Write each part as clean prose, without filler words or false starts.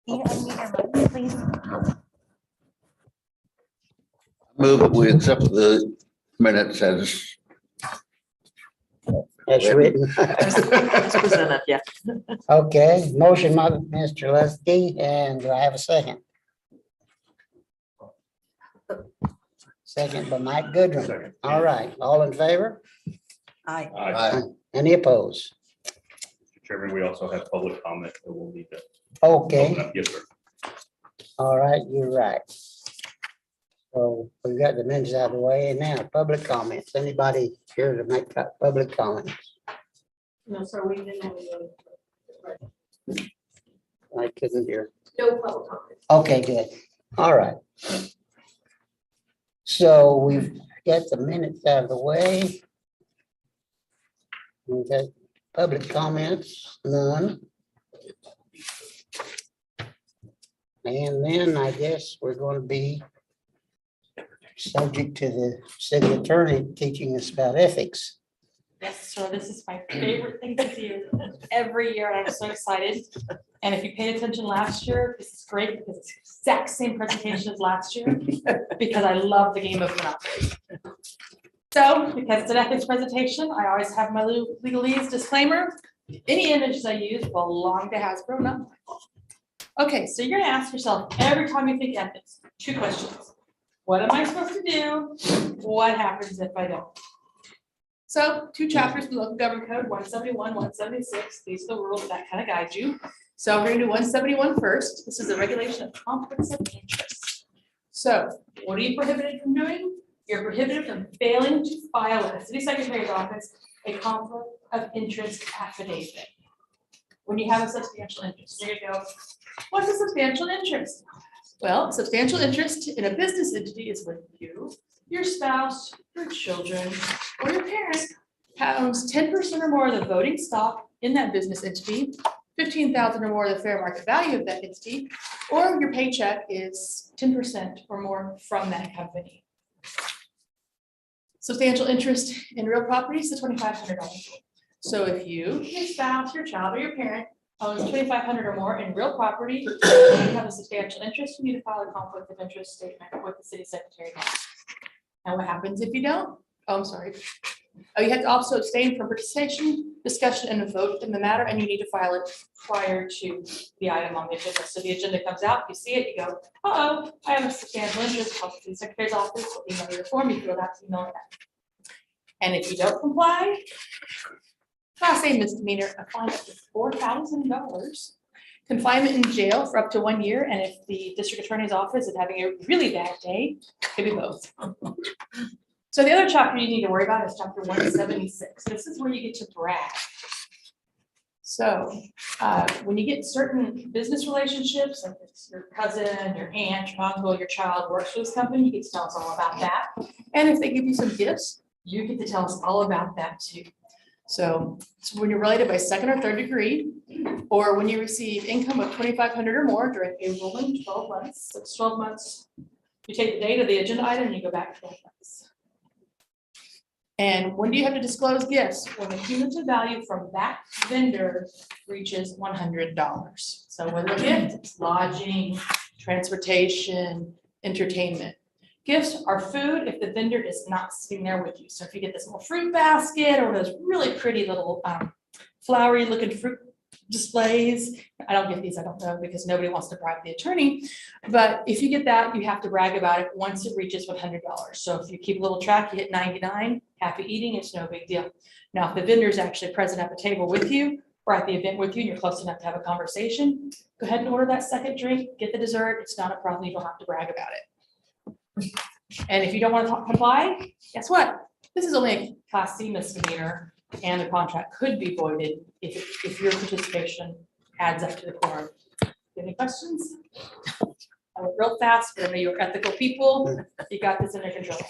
Can you unmute your mic, please? Move that we accept the minutes as written. As presented, yeah. Okay, motion by Mr. Lusty, and do I have a second? Second by Mike Goodrum. Second. All right, all in favor? Aye. Aye. Any opposed? Mr. Chairman, we also have public comment that we'll need to Okay, open up. Yes, sir. all right, you're right. So we've got the minutes out of the way, and now public comments. Anybody here to make public comments? No, sir, we didn't. I couldn't hear. No public comment. Okay, good. All right. So we've got the minutes out of the way. We've got public comments, none. And then I guess we're going to be subject to the city attorney teaching us about ethics. Yes, so this is my favorite thing to do every year. I'm so excited. And if you paid attention last year, this is great because it's the exact same presentation as last year because I love the game of Monopoly. So because it's an ethics presentation, I always have my legalese disclaimer. Any images I use belong to Hasbro, not mine. Okay, so you're gonna ask yourself every time you think ethics, two questions. What am I supposed to do? What happens if I don't? So 2 chapters in the local government code, 171, 176. These are the rules that kind of guide you. So we're going to do 171 first. This is a regulation of conflicts of interest. So what are you prohibited from doing? You're prohibited from failing to file with the city secretary's office a conflict of interest affidavit. When you have a substantial interest, there you go. What's a substantial interest? Well, substantial interest in a business entity is when you, your spouse, your children, or your parents owns 10% or more of the voting stock in that business entity, 15,000 or more of the fair market value of that entity, or your paycheck is 10% or more from that company. Substantial interest in real property is the $2,500. So if you, your spouse, your child, or your parent owns $2,500 or more in real property, you have a substantial interest, you need to file a conflict of interest statement with the city secretary. And what happens if you don't? Oh, I'm sorry. Oh, you have to also abstain from participation, discussion, and a vote in the matter, and you need to file it prior to the item on the agenda. So the agenda comes out, you see it, you go, uh-oh, I have a substantial interest, call the secretary's office, email your form, you fill that, email it back. And if you don't comply, Class A misdemeanor, a fine up to $4,000, confinement in jail for up to 1 year, and if the district attorney's office is having a really bad day, it could be both. So the other chapter you need to worry about is chapter 176. This is where you get to brag. So when you get certain business relationships, like it's your cousin, your aunt, your uncle, your child works for this company, you get to tell us all about that. And if they give you some gifts, you get to tell us all about that too. So when you're related by second or third degree, or when you receive income of $2,500 or more during a rolling 12 months, that's 12 months, you take the date of the agenda item and you go back 12 months. And when do you have to disclose gifts? When the cumulative value from that vendor reaches $100. So whether the gift is lodging, transportation, entertainment. Gifts are food if the vendor is not sitting there with you. So if you get this little fruit basket or those really pretty little flowery looking fruit displays, I don't get these, I don't know, because nobody wants to bribe the attorney. But if you get that, you have to brag about it once it reaches $100. So if you keep a little track, you hit 99, happy eating, it's no big deal. Now, if the vendor is actually present at the table with you or at the event with you, and you're close enough to have a conversation, go ahead and order that second drink, get the dessert. It's not a problem. You don't have to brag about it. And if you don't want to comply, guess what? This is only a Class C misdemeanor, and the contract could be voided if your participation adds up to the quorum. Any questions? I went real fast, but I know you're ethical people. You got this under control.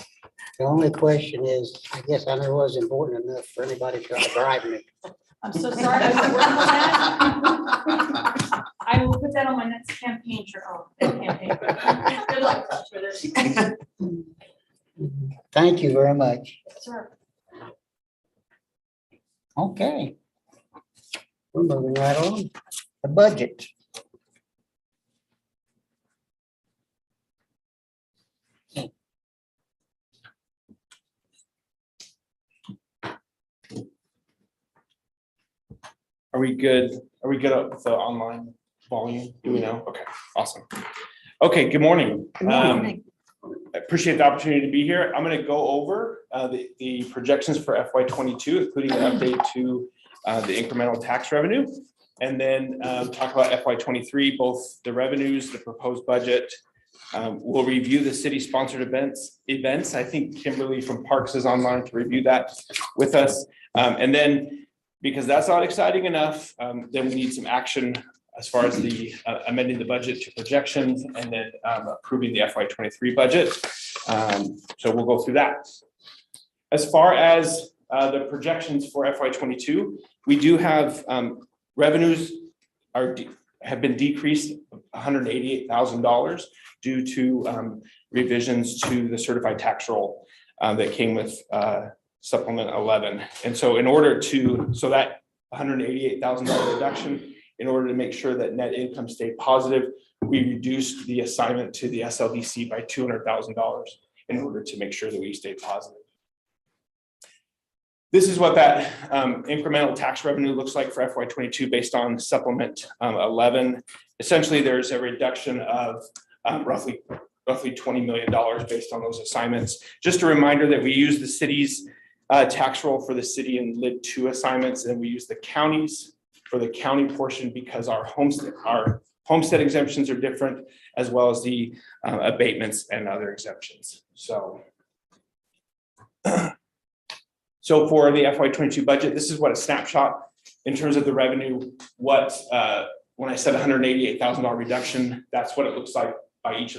The only question is, I guess I know it wasn't important enough for anybody trying to bribe me. I'm so sorry. I was working on that. I will put that on my next campaign shirt. Oh, campaign. Good luck for this. Thank you very much. Sure. Okay. We're moving right on. The budget. Are we good? Are we good up with the online volume? Do we know? Okay, awesome. Okay, good morning. morning. I appreciate the opportunity to be here. I'm going to go over the projections for FY22, including an update to the incremental tax revenue, and then talk about FY23, both the revenues, the proposed budget. We'll review the city-sponsored events. I think Kimberly from Parks is online to review that with us. And then, because that's not exciting enough, then we need some action as far as the amending the budget to projections and then approving the FY23 budget. So we'll go through that. As far as the projections for FY22, we do have revenues have been decreased $188,000 due to revisions to the certified tax roll that came with supplement 11. And so in order to, so that $188,000 reduction, in order to make sure that net income stayed positive, we reduced the assignment to the SLDC by $200,000 in order to make sure that we stayed positive. This is what that incremental tax revenue looks like for FY22 based on supplement 11. Essentially, there's a reduction of roughly $20 million based on those assignments. Just a reminder that we use the city's tax roll for the city and lid 2 assignments, and we use the counties for the county portion because our homestead exemptions are different, as well as the abatements and other exemptions. So for the FY22 budget, this is what a snapshot in terms of the revenue. What when I said $188,000 reduction, that's what it looks like by each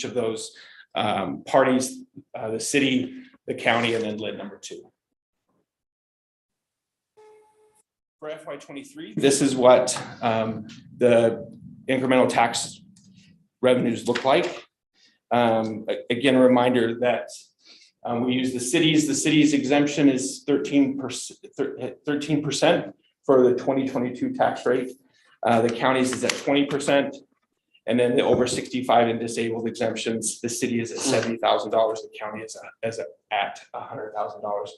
of those parties, the city, the county, and then lid number 2. For FY23, this is what the incremental tax revenues look like. Again, a reminder that we use the city's exemption is 13% for the 2022 tax rate. The county's is at 20%. And then the over 65 and disabled exemptions, the city is at $70,000, the county is at $100,000.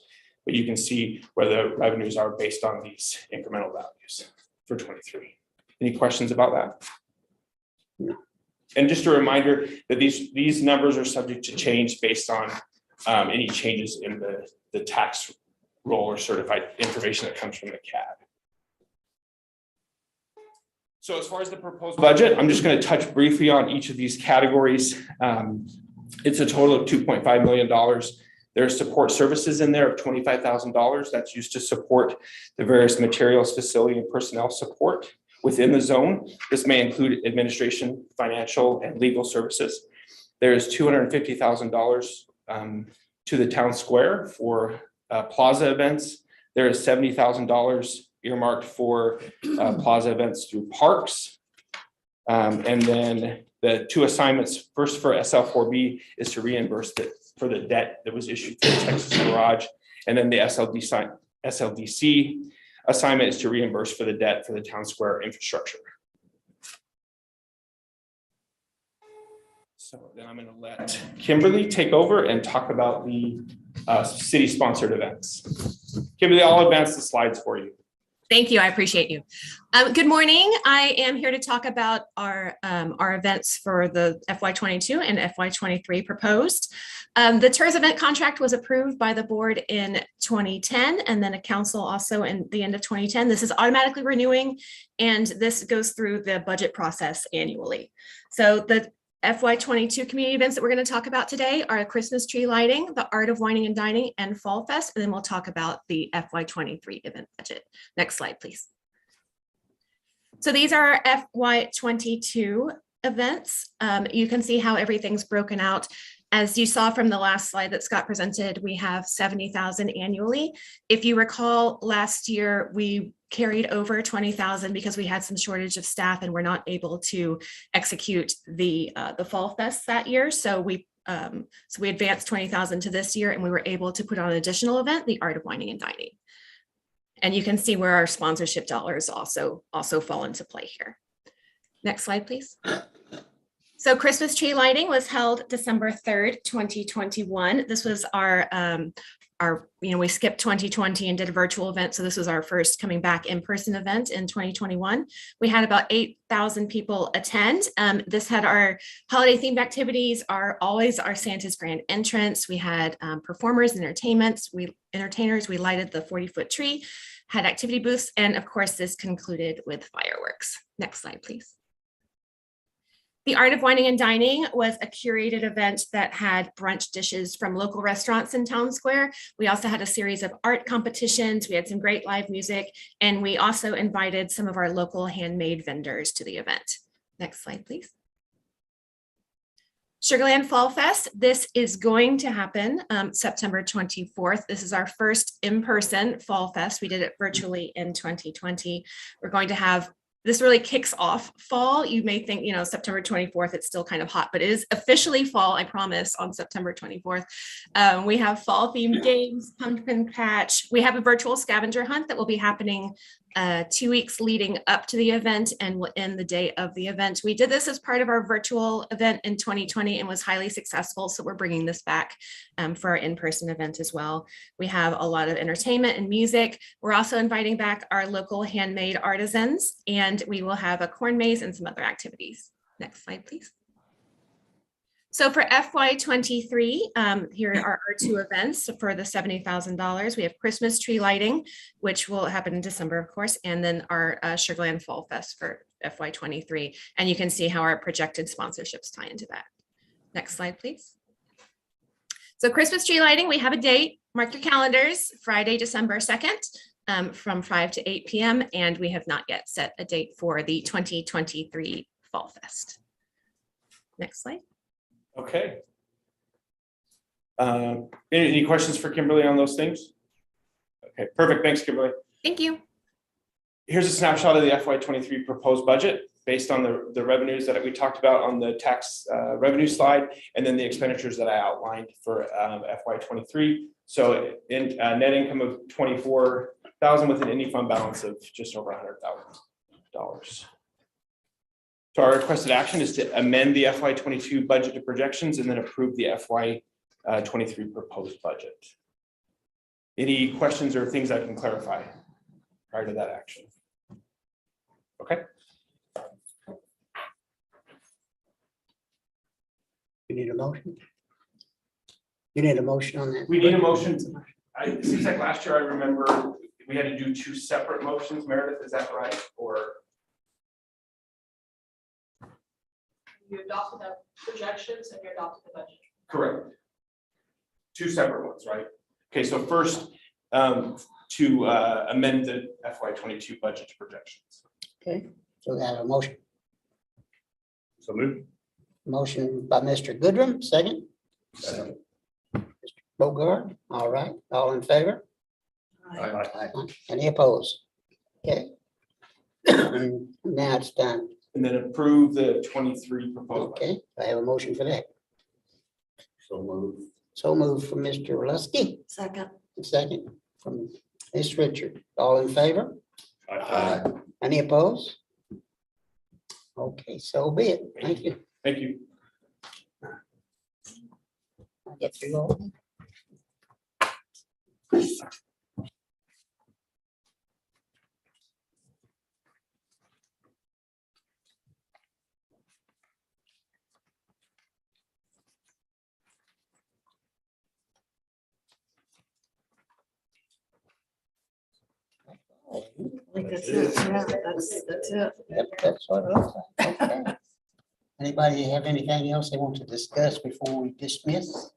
But you can see where the revenues are based on these incremental values for 23. Any questions about that? No. And just a reminder that these numbers are subject to change based on any changes in the tax roll or certified information that comes from the CAD. So as far as the proposed budget, I'm just going to touch briefly on each of these categories. It's a total of $2.5 million. There's support services in there of $25,000 that's used to support the various materials, facility, and personnel support within the zone. This may include administration, financial, and legal services. There's $250,000 to the town square for plaza events. There is $70,000 earmarked for plaza events through parks. And then the 2 assignments, first for SL4B is to reimburse for the debt that was issued to the Texas Garage. And then the SLDC assignment is to reimburse for the debt for the town square infrastructure. So then I'm going to let Kimberly take over and talk about the city-sponsored events. Kimberly, I'll advance the slides for you. Thank you. I appreciate you. Good morning. I am here to talk about our events for the FY22 and FY23 proposed. The TIRZ event contract was approved by the board in 2010, and then a council also in the end of 2010. This is automatically renewing, and this goes through the budget process annually. So the FY22 community events that we're going to talk about today are Christmas tree lighting, the Art of Wining and Dining, and Fall Fest. And then we'll talk about the FY23 event budget. Next slide, please. So these are our FY22 events. You can see how everything's broken out. As you saw from the last slide that Scott presented, we have 70,000 annually. If you recall, last year we carried over 20,000 because we had some shortage of staff and we're not able to execute the Fall Fest that year. So we advanced 20,000 to this year, and we were able to put on an additional event, the Art of Wining and Dining. And you can see where our sponsorship dollars also fall into play here. Next slide, please. So Christmas tree lighting was held December 3rd, 2021. This was our, we skipped 2020 and did a virtual event. So this was our first coming back in-person event in 2021. We had about 8,000 people attend. This had our holiday themed activities, always our Santa's grand entrance. We had performers, entertainers. We lighted the 40-foot tree, had activity booths, and of course, this concluded with fireworks. Next slide, please. The Art of Wining and Dining was a curated event that had brunch dishes from local restaurants in Town Square. We also had a series of art competitions. We had some great live music, and we also invited some of our local handmade vendors to the event. Next slide, please. Sugarland Fall Fest. This is going to happen September 24th. This is our first in-person Fall Fest. We did it virtually in 2020. We're going to have This really kicks off fall. You may think, September 24th, it's still kind of hot, but it is officially fall, I promise, on September 24th. We have fall themed games, pumpkin patch. We have a virtual scavenger hunt that will be happening 2 weeks leading up to the event and will end the day of the event. We did this as part of our virtual event in 2020 and was highly successful. So we're bringing this back for our in-person event as well. We have a lot of entertainment and music. We're also inviting back our local handmade artisans, and we will have a corn maze and some other activities. Next slide, please. So for FY23, here are our two events for the $70,000. We have Christmas tree lighting, which will happen in December, of course, and then our Sugarland Fall Fest for FY23. And you can see how our projected sponsorships tie into that. Next slide, please. So Christmas tree lighting, we have a date. Mark your calendars, Friday, December 2nd, from 5 to 8 p.m. And we have not yet set a date for the 2023 Fall Fest. Next slide. Okay. Any questions for Kimberly on those things? Okay, perfect. Thanks, Kimberly. Thank you. Here's a snapshot of the FY23 proposed budget based on the revenues that we talked about on the tax revenue slide, and then the expenditures that I outlined for FY23. So in net income of $24,000 with an ending fund balance of just over $100,000. So our requested action is to amend the FY22 budget to projections and then approve the FY23 proposed budget. Any questions or things I can clarify prior to that action? Okay. You need a motion? You need a motion on that? We need a motion. It seems like last year I remember we had to do two separate motions. Meredith, is that right? Or You adopted the projections and you adopted the budget. correct. Two separate ones, right? Okay, so first to amend the FY22 budget to projections. Okay, so we have a motion. So moved. Motion by Mr. Goodrum, second. Second. Mr. Bogard, all right, all in favor? Aye. Any opposed? Okay. Now it's done. And then approve the 23 proposed budget. Okay, I have a motion for that. So moved. So moved from Mr. Lusky, Second. second from Ms. Richard. All in favor? Aye. Any opposed? Okay, so be it. Thank you. Thank you. I'll get through all. I think that's it. Yeah, that's it. Yep, that's what it looks like. Okay. Anybody have anything else they want to discuss before we dismiss?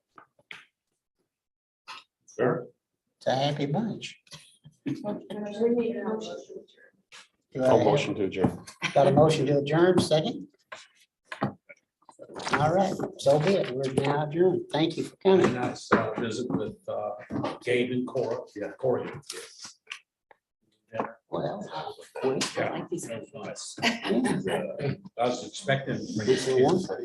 Sure. It's a happy bunch. We need a motion. Do I I'll have- motion to adjourn. Got a motion to adjourn, second? All right, so be it. We're now adjourned. Thank you for coming. Nice visit with Gabe and Cora. Yeah, Corey. Well, quick. Yeah. Like these. That was nice. Yeah. I was expecting. This is one. So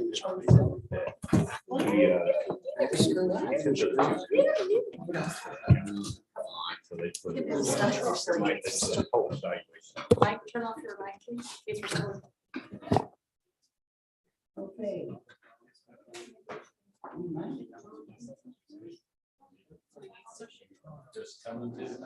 they put it- Mike, turn off your mic, please. If you're still- Okay. Just coming to.